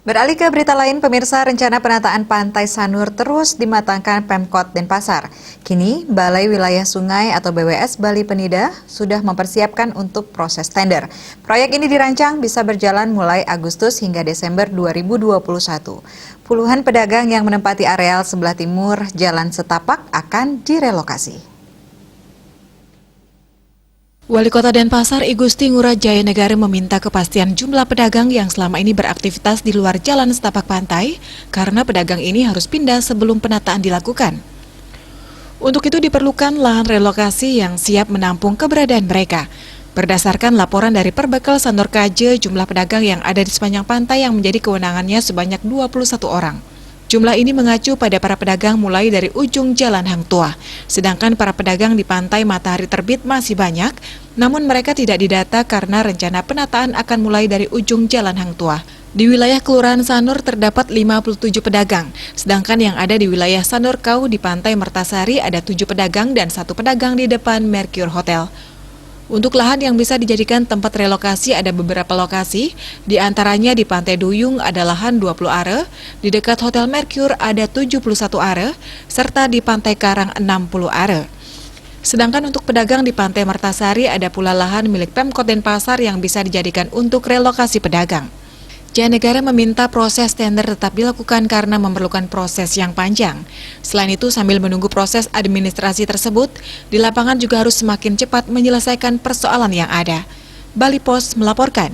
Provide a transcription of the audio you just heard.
Beralih ke berita lain, pemirsa, rencana penataan Pantai Sanur terus dimatangkan Pemkot Denpasar. Kini, Balai Wilayah Sungai atau BWS Bali Penida sudah mempersiapkan untuk proses tender. Proyek ini dirancang bisa berjalan mulai Agustus hingga Desember 2021. Puluhan pedagang yang menempati areal sebelah timur Jalan Setapak akan direlokasi. Wali Kota Denpasar I Gusti Ngurah Jaya Negara meminta kepastian jumlah pedagang yang selama ini beraktivitas di luar jalan setapak pantai karena pedagang ini harus pindah sebelum penataan dilakukan. Untuk itu diperlukan lahan relokasi yang siap menampung keberadaan mereka. Berdasarkan laporan dari Perbekal Sanur Kaje, jumlah pedagang yang ada di sepanjang pantai yang menjadi kewenangannya sebanyak 21 orang. Jumlah ini mengacu pada para pedagang mulai dari ujung Jalan Hang Tuah. Sedangkan para pedagang di pantai Matahari Terbit masih banyak, namun mereka tidak didata karena rencana penataan akan mulai dari ujung Jalan Hang Tuah. Di wilayah Kelurahan Sanur terdapat 57 pedagang, sedangkan yang ada di wilayah Sanur Kau di pantai Mertasari ada 7 pedagang dan 1 pedagang di depan Mercure Hotel. Untuk lahan yang bisa dijadikan tempat relokasi ada beberapa lokasi, di antaranya di Pantai Duyung ada lahan 20 are, di dekat Hotel Mercure ada 71 are, serta di Pantai Karang 60 are. Sedangkan untuk pedagang di Pantai Mertasari ada pula lahan milik Pemkot Denpasar yang bisa dijadikan untuk relokasi pedagang. Jaya Negara meminta proses tender tetap dilakukan karena memerlukan proses yang panjang. Selain itu, sambil menunggu proses administrasi tersebut, di lapangan juga harus semakin cepat menyelesaikan persoalan yang ada. Bali Post melaporkan.